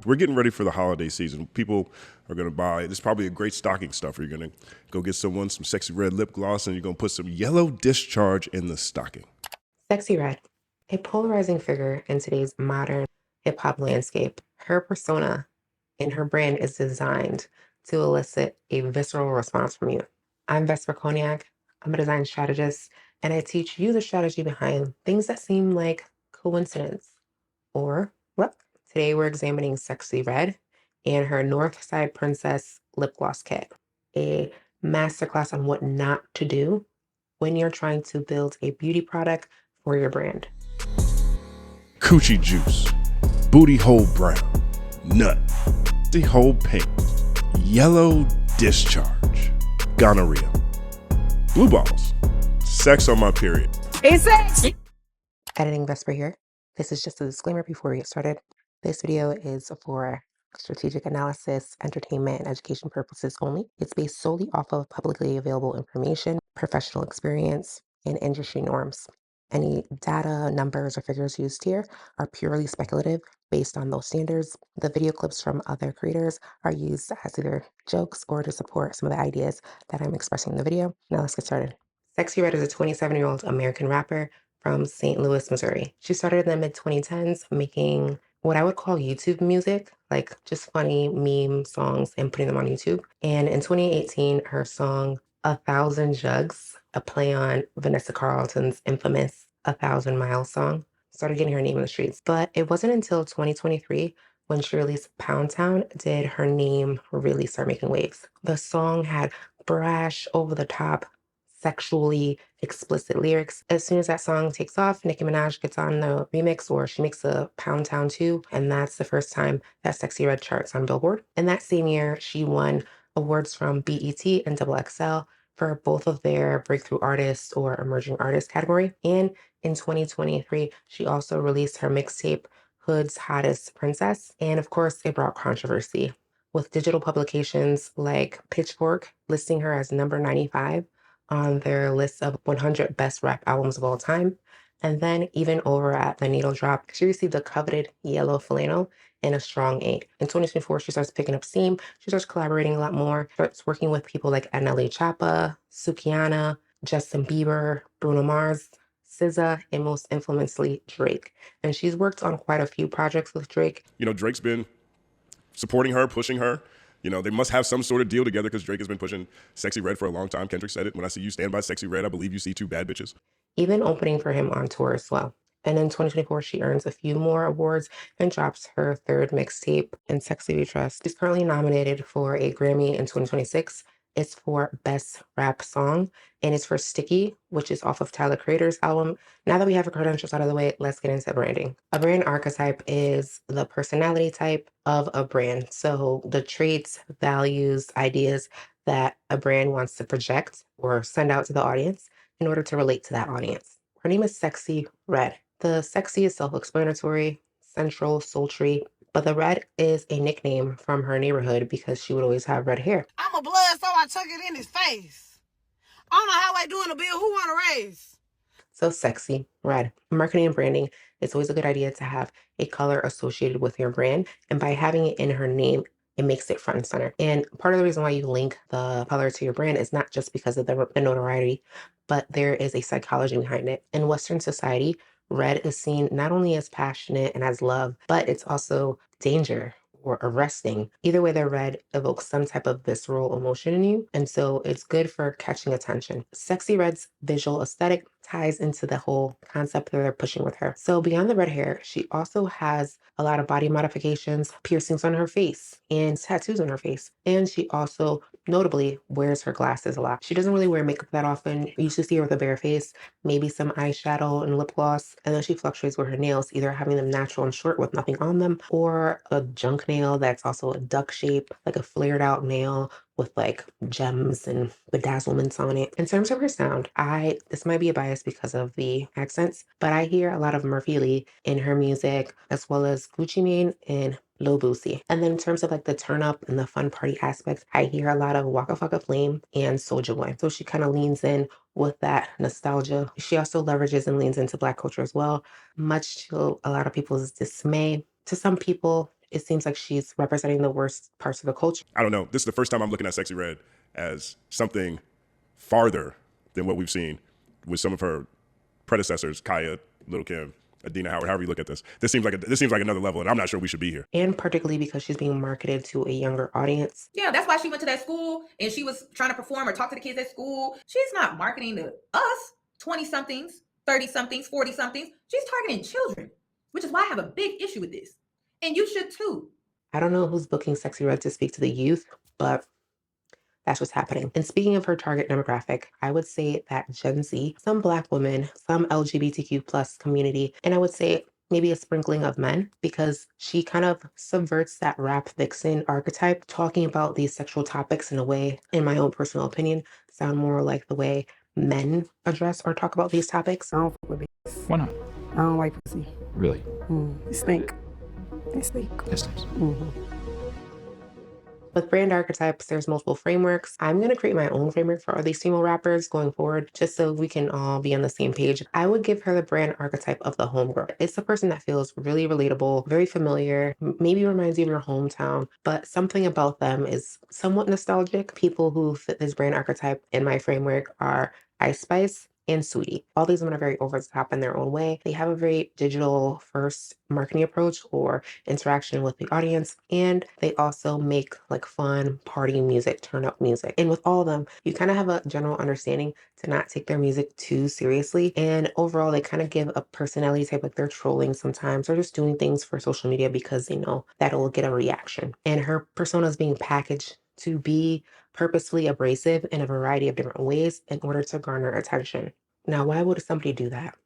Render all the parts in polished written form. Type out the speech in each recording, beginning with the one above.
We're getting ready for the holiday season. People are going to buy, this is probably a great stocking stuffer. You're going to go get someone some Sexyy Red lip gloss, and you're going to put some yellow discharge in the stocking. Sexyy Red, a polarizing figure in today's modern hip-hop landscape. Her persona and her brand is designed to elicit a visceral response from you. I'm Vesper Cognac. I'm a design strategist, and I teach you the strategy behind things that seem like coincidence or luck. Today we're examining Sexyy Red and her Northside Princess lip gloss kit, a masterclass on what not to do when you're trying to build a beauty product for your brand. Coochie juice, booty hole brown, nut, the hole pink, yellow discharge, gonorrhea, blue balls, sex on my period. It's sex. Editing Vesper here. This is just a disclaimer before we get started. This video is for strategic analysis, entertainment, and education purposes only. It's based solely off of publicly available information, professional experience, and industry norms. Any data, numbers, or figures used here are purely speculative based on those standards. The video clips from other creators are used as either jokes or to support some of the ideas that I'm expressing in the video. Now let's get started. Sexyy Red is a 27-year-old American rapper from St. Louis, Missouri. She started in the mid-2010s making what I would call YouTube music, like just funny meme songs and putting them on YouTube. And in 2018, her song A Thousand Jugs, a play on Vanessa Carlton's infamous A Thousand Miles song, started getting her name in the streets. But it wasn't until 2023 when she released Pound Town did her name really start making waves. The song had brash, over-the-top, sexually explicit lyrics. As soon as that song takes off, Nicki Minaj gets on the remix or she makes a Pound Town 2, and that's the first time that Sexyy Red charts on Billboard. In that same year, she won awards from BET and XXL for both of their breakthrough artist or emerging artist category. And in 2023, she also released her mixtape Hood's Hottest Princess. And of course, it brought controversy with digital publications like Pitchfork listing her as number 95 on their list of 100 best rap albums of all time. And then even over at the Needle Drop, she received a coveted yellow flannel and a strong 8. In 2024, she starts picking up steam. She starts collaborating a lot more, starts working with people like NLE Choppa, Sukiana, Justin Bieber, Bruno Mars, SZA, and most infamously, Drake. And she's worked on quite a few projects with Drake. You know, Drake's been supporting her, pushing her. You know, they must have some sort of deal together because Drake has been pushing Sexyy Red for a long time. Kendrick said it. When I see you stand by Sexyy Red, I believe you see two bad bitches. Even opening for him on tour as well. And in 2024, she earns a few more awards and drops her third mixtape, In Sexy We Trust. She's currently nominated for a Grammy in 2026. It's for Best Rap Song, and it's for Sticky, which is off of Tyler Creator's album. Now that we have her credentials out of the way, let's get into branding. A brand archetype is the personality type of a brand. So the traits, values, ideas that a brand wants to project or send out to the audience in order to relate to that audience. Her name is Sexyy Red. The sexy is self-explanatory, central, sultry, but the red is a nickname from her neighborhood because she would always have red hair. I'm a blood, so I chuck it in his face. On the highway doing a bill, who want to raise? So Sexyy Red. Marketing and branding, it's always a good idea to have a color associated with your brand. And by having it in her name, it makes it front and center. And part of the reason why you link the color to your brand is not just because of the notoriety, but there is a psychology behind it. In Western society, red is seen not only as passionate and as love, but it's also danger or arresting. Either way, the red evokes some type of visceral emotion in you. And so it's good for catching attention. Sexyy Red's visual aesthetic ties into the whole concept that they're pushing with her. So beyond the red hair, she also has a lot of body modifications, piercings on her face, and tattoos on her face. And she also notably wears her glasses a lot. She doesn't really wear makeup that often. You used to see her with a bare face, maybe some eyeshadow and lip gloss. And then she fluctuates with her nails, either having them natural and short with nothing on them, or a junk nail that's also a duck shape, like a flared out nail with like gems and bedazzlements on it. In terms of her sound, this might be a bias because of the accents, but I hear a lot of Murphy Lee in her music, as well as Gucci Mane and Lil Boosie. And then in terms of like the turn up and the fun party aspects, I hear a lot of Waka Flocka Flame and Soulja Boy. So she kind of leans in with that nostalgia. She also leverages and leans into Black culture as well, much to a lot of people's dismay. To some people, It seems like she's representing the worst parts of the culture. I don't know. This is the first time I'm looking at Sexyy Red as something farther than what we've seen with some of her predecessors, Kaya, Lil' Kim, Adina Howard. However you look at this, this seems like another level, and I'm not sure we should be here. And particularly because she's being marketed to a younger audience. Yeah, that's why she went to that school and she was trying to perform or talk to the kids at school. She's not marketing to us, 20 somethings, 30 somethings, 40 somethings. She's targeting children, which is why I have a big issue with this. And you should too. I don't know who's booking Sexyy Red to speak to the youth, but that's what's happening. And speaking of her target demographic, I would say that Gen Z, some Black women, some LGBTQ plus community, and I would say maybe a sprinkling of men, because she kind of subverts that rap vixen archetype, talking about these sexual topics in a way, in my own personal opinion, sound more like the way men address or talk about these topics. I don't fuck with bitches. Why not? I don't like pussy. Really? It stink. It stink. Yes, nice. With brand archetypes, there's multiple frameworks. I'm going to create my own framework for all these female rappers going forward, just so we can all be on the same page. I would give her the brand archetype of the homegirl. It's a person that feels really relatable, very familiar, maybe reminds you of your hometown, but something about them is somewhat nostalgic. People who fit this brand archetype in my framework are Ice Spice and Sweetie. All these women are very over the top in their own way. They have a very digital first marketing approach or interaction with the audience, and they also make like fun party music, turn up music. And with all of them, you kind of have a general understanding to not take their music too seriously. And overall, they kind of give a personality type, like they're trolling sometimes or just doing things for social media because they know that it will get a reaction. And her persona is being packaged to be purposefully abrasive in a variety of different ways in order to garner attention. Now, why would somebody do that?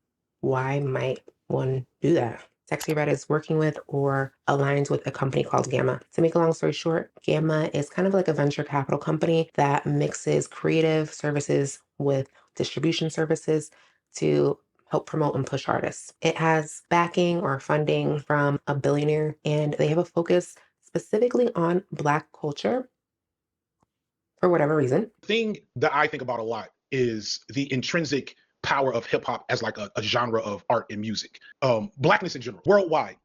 Why might one do that? Sexyy Red is working with or aligns with a company called Gamma. To make a long story short, Gamma is kind of like a venture capital company that mixes creative services with distribution services to help promote and push artists. It has backing or funding from a billionaire, and they have a focus specifically on Black culture for whatever reason. The thing that I think about a lot is the intrinsic power of hip hop as like a genre of art and music. Blackness in general, worldwide.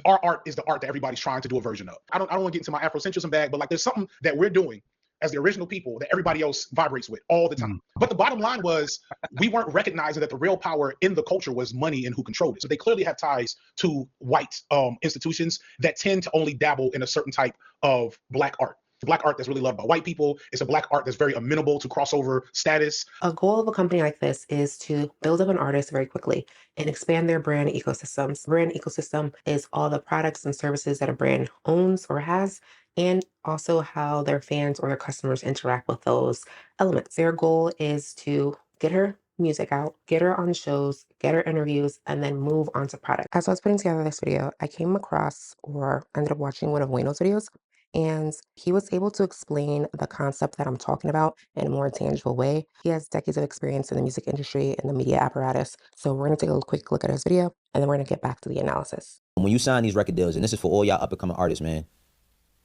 Our art is the art that everybody's trying to do a version of. I don't want to get into my Afrocentrism bag, but like there's something that we're doing as the original people that everybody else vibrates with all the time. But the bottom line was we weren't recognizing that the real power in the culture was money and who controlled it. So they clearly have ties to white institutions that tend to only dabble in a certain type of Black art. Black art that's really loved by white people. It's a Black art that's very amenable to crossover status. A goal of a company like this is to build up an artist very quickly and expand their brand ecosystems. Brand ecosystem is all the products and services that a brand owns or has, and also how their fans or their customers interact with those elements. Their goal is to get her music out, get her on shows, get her interviews, and then move on to product. As I was putting together this video, I came across or ended up watching one of Wayno's videos, and he was able to explain the concept that I'm talking about in a more tangible way. He has decades of experience in the music industry and the media apparatus. So we're going to take a quick look at his video, and then we're going to get back to the analysis. When you sign these record deals, and this is for all y'all up and coming artists, man,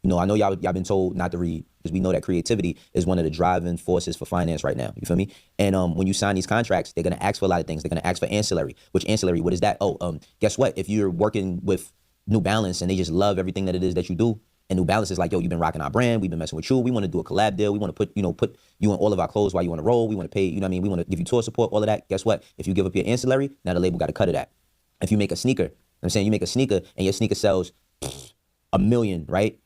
you know, I know y'all been told not to read because we know that creativity is one of the driving forces for finance right now. You feel me? And when you sign these contracts, they're going to ask for a lot of things. They're going to ask for ancillary. Which ancillary? What is that? Oh, guess what? If you're working with New Balance and they just love everything that it is that you do, and New Balance is like, yo, you've been rocking our brand. We've been messing with you. We want to do a collab deal. We want to put you in all of our clothes while you on the roll. We want to pay, you know what I mean? We want to give you tour support, all of that. Guess what? If you give up your ancillary, now the label got to cut of that. If you make a sneaker, I'm saying you make a sneaker and your sneaker sells $1 million, right?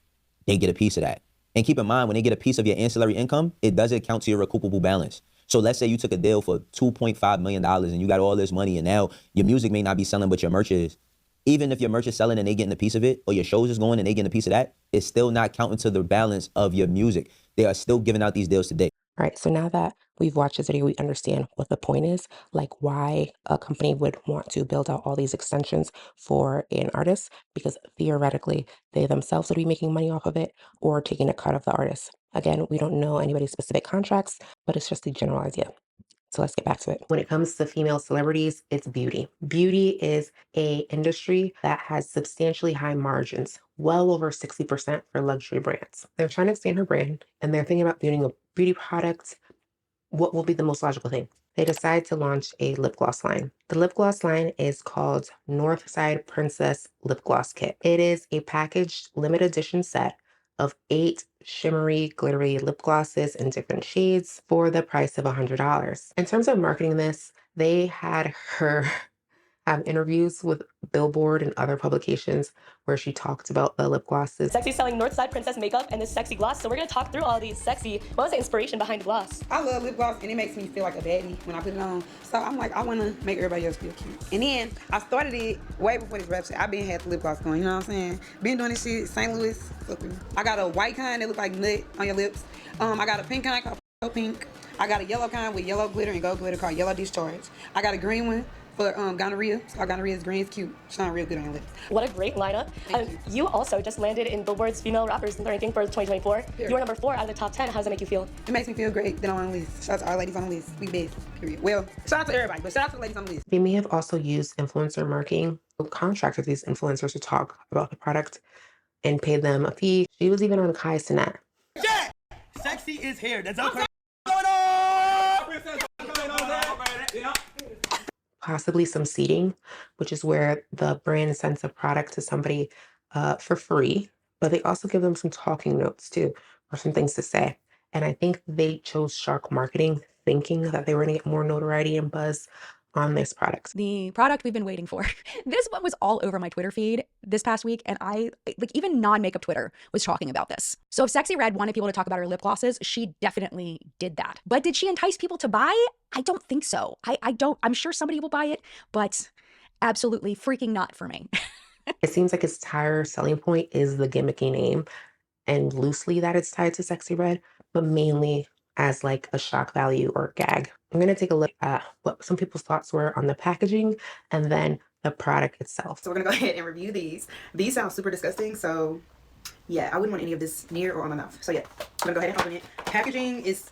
They get a piece of that. And keep in mind, when they get a piece of your ancillary income, it doesn't count to your recoupable balance. So let's say you took a deal for $2.5 million and you got all this money and now your music may not be selling, but your merch is. Even if your merch is selling and they getting a piece of it, or your shows is going and they getting a piece of that, it's still not counting to the balance of your music. They are still giving out these deals today. All right, so now that we've watched this video, we understand what the point is, like why a company would want to build out all these extensions for an artist, because theoretically, they themselves would be making money off of it or taking a cut of the artist. Again, we don't know anybody's specific contracts, but it's just the general idea. So let's get back to it. When it comes to female celebrities, it's beauty. Beauty is a industry that has substantially high margins, well over 60% for luxury brands. They're trying to expand her brand and they're thinking about building a beauty product. What will be the most logical thing? they decide to launch a lip gloss line. The lip gloss line is called Northside Princess Lip Gloss Kit. It is a packaged limited edition set of 8 shimmery, glittery lip glosses in different shades for the price of $100. In terms of marketing this, they had her have interviews with Billboard and other publications where she talked about the lip glosses. Sexy selling Northside Princess makeup and this sexy gloss. So we're gonna talk through all these sexy. What was the inspiration behind the gloss? I love lip gloss and it makes me feel like a baddie when I put it on. So I'm like, I want to make everybody else feel cute. And then I started it way before this rap shit. I been had the lip gloss going, you know what I'm saying? Been doing this shit, St. Louis. So cool. I got a white kind that look like nut on your lips. I got a pink kind called pink. I got a yellow kind with yellow glitter and gold glitter called yellow discharge. I got a green one for gonorrhea. So gonorrhea is green, it's cute. Shine real good on your lips. What a great lineup. You also just landed in Billboard's Female Rappers ranking for 2024. You were number 4 out of the top 10. How does that make you feel? It makes me feel great that I'm on the list. Shout out to all ladies on the list. We best, period. Well, shout out to everybody, but shout out to the ladies on the list. They may have also used influencer marketing, contracted these influencers to talk about the product and pay them a fee. She was even on Kai Cenat. Yeah! Sexy is here. That's okay. Possibly some seating, which is where the brand sends a product to somebody for free, but they also give them some talking notes too, or some things to say. And I think they chose Shark Marketing thinking that they were going to get more notoriety and buzz on this product. The product we've been waiting for. This one was all over my Twitter feed this past week, and I, like, even non-makeup Twitter was talking about this. So if Sexyy Red wanted people to talk about her lip glosses, she definitely did that. But did she entice people to buy? I don't think so. I'm sure somebody will buy it, but absolutely freaking not for me. It seems like its entire selling point is the gimmicky name, and loosely that it's tied to Sexyy Red, but mainly as like a shock value or gag. I'm going to take a look at what some people's thoughts were on the packaging and then the product itself. So we're gonna go ahead and review these. These sound super disgusting, so yeah, I wouldn't want any of this near or on my mouth. So yeah, I'm gonna go ahead and open it. Packaging is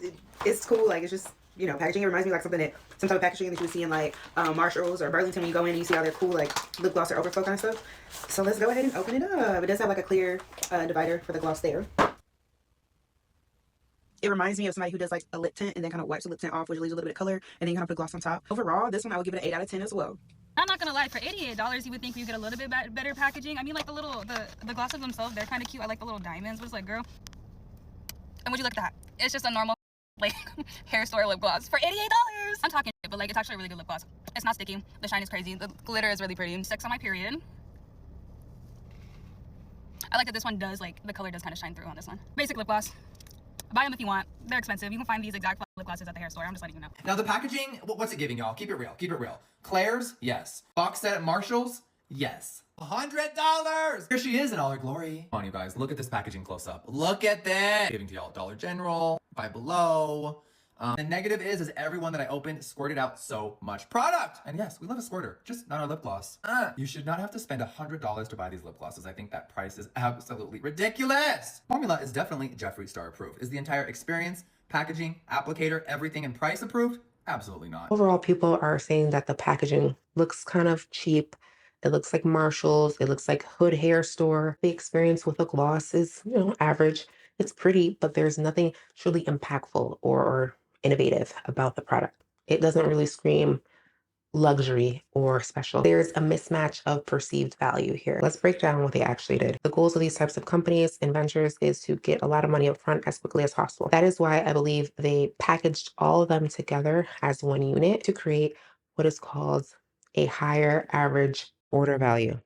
cool. Like, it's just, you know, packaging. It reminds me like something that, some type of packaging that you would see in like Marshalls or Burlington when you go in and you see all their cool like lip gloss or overflow kind of stuff. So let's go ahead and open it up. It does have like a clear divider for the gloss there. It reminds me of somebody who does like a lip tint and then kind of wipes the lip tint off, which leaves a little bit of color, and then you kind of put gloss on top. Overall, this one I would give it an 8 out of 10 as well. I'm not gonna lie, for $88 you would think you get a little bit better packaging. I mean, like the glosses themselves, they're kind of cute. I like the little diamonds, but it's like, girl, and would you look at that? It's just a normal like hair store lip gloss for $88. I'm talking shit, but like it's actually a really good lip gloss. It's not sticky, the shine is crazy, the glitter is really pretty. Sex on my period. I like that this one does, like, the color does kind of shine through on this one. Basic lip gloss. Buy them if you want. They're expensive. You can find these exact lip glosses at the hair store. I'm just letting you know. Now the packaging, what's it giving, y'all? Keep it real. Keep it real. Claire's, yes. Box set at Marshall's, yes. $100! Here she is in all her glory. Come on, you guys. Look at this packaging close up. Look at this. Giving to y'all Dollar General, Five Below. The negative is everyone that I opened squirted out so much product. And yes, we love a squirter, just not our lip gloss. You should not have to spend $100 to buy these lip glosses. I think that price is absolutely ridiculous. Formula is definitely Jeffree Star approved. Is the entire experience, packaging, applicator, everything, and price approved? Absolutely not. Overall, people are saying that the packaging looks kind of cheap. It looks like Marshalls. It looks like Hood Hair Store. The experience with the gloss is, you know, average. It's pretty, but there's nothing truly impactful or innovative about the product. It doesn't really scream luxury or special. There's a mismatch of perceived value here. Let's break down what they actually did. The goals of these types of companies and ventures is to get a lot of money up front as quickly as possible. That is why I believe they packaged all of them together as one unit to create what is called a higher average order value.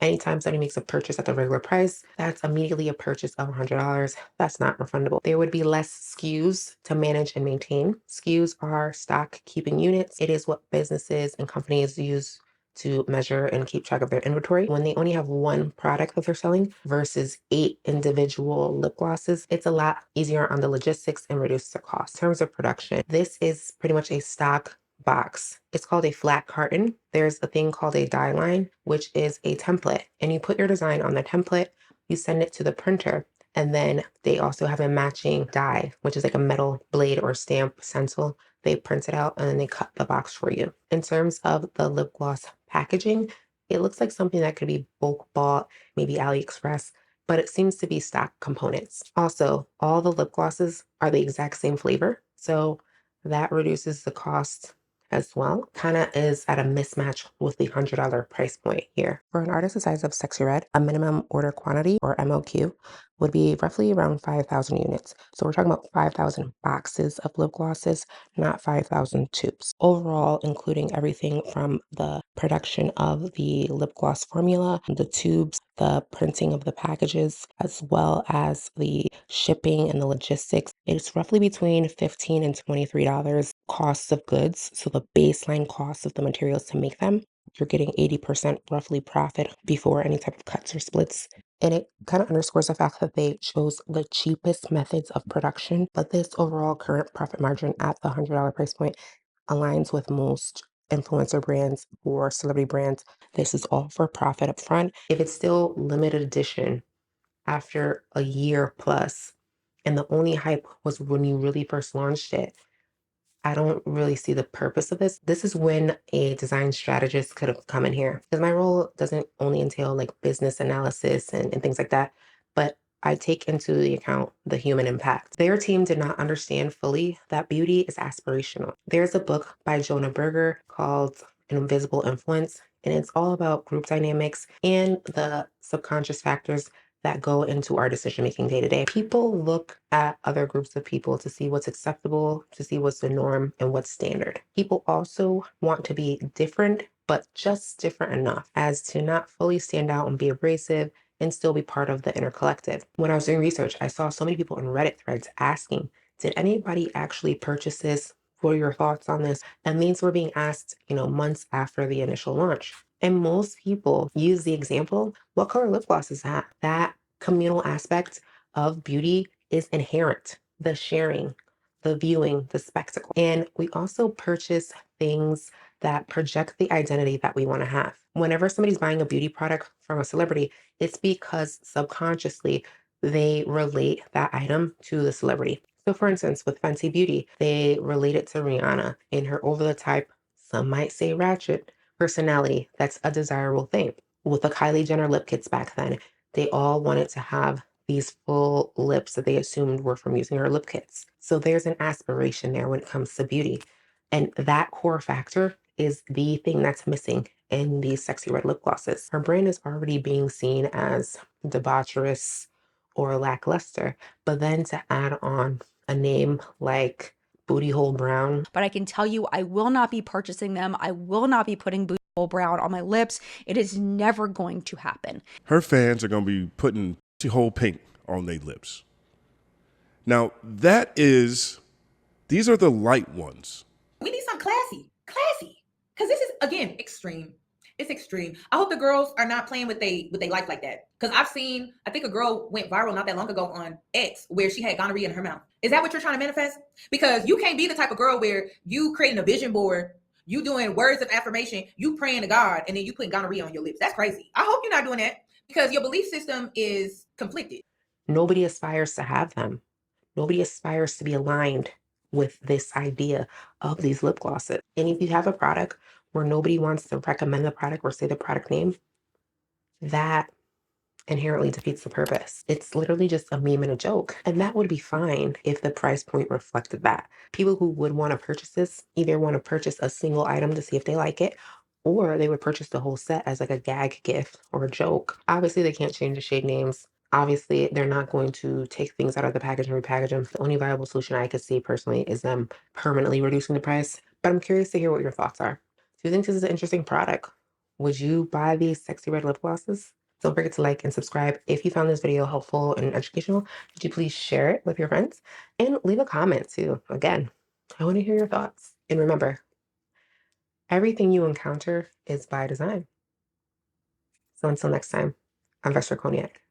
Anytime somebody makes a purchase at the regular price, that's immediately a purchase of $100. That's not refundable. There would be less SKUs to manage and maintain. SKUs are stock keeping units. It is what businesses and companies use to measure and keep track of their inventory. When they only have one product that they're selling versus 8 individual lip glosses, it's a lot easier on the logistics and reduces the cost. In terms of production, this is pretty much a stock box. It's called a flat carton. There's a thing called a die line, which is a template, and you put your design on the template, you send it to the printer, and then they also have a matching die, which is like a metal blade or stamp stencil. They print it out and then they cut the box for you. In terms of the lip gloss packaging, it looks like something that could be bulk bought, maybe AliExpress, but it seems to be stock components. Also, all the lip glosses are the exact same flavor, so that reduces the cost as well. Kind of is at a mismatch with the $100 price point here. For an artist the size of Sexyy Red, a minimum order quantity, or MOQ, would be roughly around 5,000 units. So we're talking about 5,000 boxes of lip glosses, not 5,000 tubes. Overall, including everything from the production of the lip gloss formula, the tubes, the printing of the packages, as well as the shipping and the logistics, it's roughly between $15 and $23 costs of goods. So the baseline cost of the materials to make them, you're getting 80% roughly profit before any type of cuts or splits. And it kind of underscores the fact that they chose the cheapest methods of production, but this overall current profit margin at the $100 price point aligns with most influencer brands or celebrity brands. This is all for profit up front. If it's still limited edition after a year plus, and the only hype was when you really first launched it, I don't really see the purpose of this. This is when a design strategist could have come in here, because my role doesn't only entail like business analysis and things like that, but I take into the account the human impact. Their team did not understand fully that beauty is aspirational. There's a book by Jonah Berger called Invisible Influence, and it's all about group dynamics and the subconscious factors that go into our decision making day to day. People look at other groups of people to see what's acceptable, to see what's the norm and what's standard. People also want to be different, but just different enough as to not fully stand out and be abrasive and still be part of the inner collective. When I was doing research, I saw so many people in Reddit threads asking, did anybody actually purchase this? What are your thoughts on this? And these were being asked, months after the initial launch. And most people use the example, what color lip gloss is that? That communal aspect of beauty is inherent. The sharing, the viewing, the spectacle. And we also purchase things that project the identity that we want to have. Whenever somebody's buying a beauty product from a celebrity, it's because subconsciously they relate that item to the celebrity. So for instance, with Fenty Beauty, they relate it to Rihanna in her over-the-type, some might say ratchet, personality. That's a desirable thing. With the Kylie Jenner lip kits back then, they all wanted to have these full lips that they assumed were from using her lip kits. So there's an aspiration there when it comes to beauty. And that core factor is the thing that's missing in these Sexyy Red lip glosses. Her brand is already being seen as debaucherous or lackluster, but then to add on a name like Booty Hole Brown. But I can tell you, I will not be purchasing them. I will not be putting Booty Hole Brown on my lips. It is never going to happen. Her fans are going to be putting whole pink on their lips. Now, these are the light ones. We need something classy. Because this is, again, extreme. It's extreme. I hope the girls are not playing with they life like that. Because I think a girl went viral not that long ago on X where she had gonorrhea in her mouth. Is that what you're trying to manifest? Because you can't be the type of girl where you creating a vision board, you doing words of affirmation, you praying to God, and then you putting gonorrhea on your lips. That's crazy. I hope you're not doing that because your belief system is conflicted. Nobody aspires to have them. Nobody aspires to be aligned with this idea of these lip glosses. And if you have a product where nobody wants to recommend the product or say the product name, that inherently defeats the purpose. It's literally just a meme and a joke. And that would be fine if the price point reflected that. People who would want to purchase this either want to purchase a single item to see if they like it, or they would purchase the whole set as like a gag gift or a joke. Obviously, they can't change the shade names. Obviously, they're not going to take things out of the package and repackage them. The only viable solution I could see personally is them permanently reducing the price. But I'm curious to hear what your thoughts are. Do you think this is an interesting product? Would you buy these Sexyy Red lip glosses? Don't forget to like and subscribe. If you found this video helpful and educational, could you please share it with your friends and leave a comment too? Again, I want to hear your thoughts. And remember, everything you encounter is by design. So until next time, I'm Vester Cognac.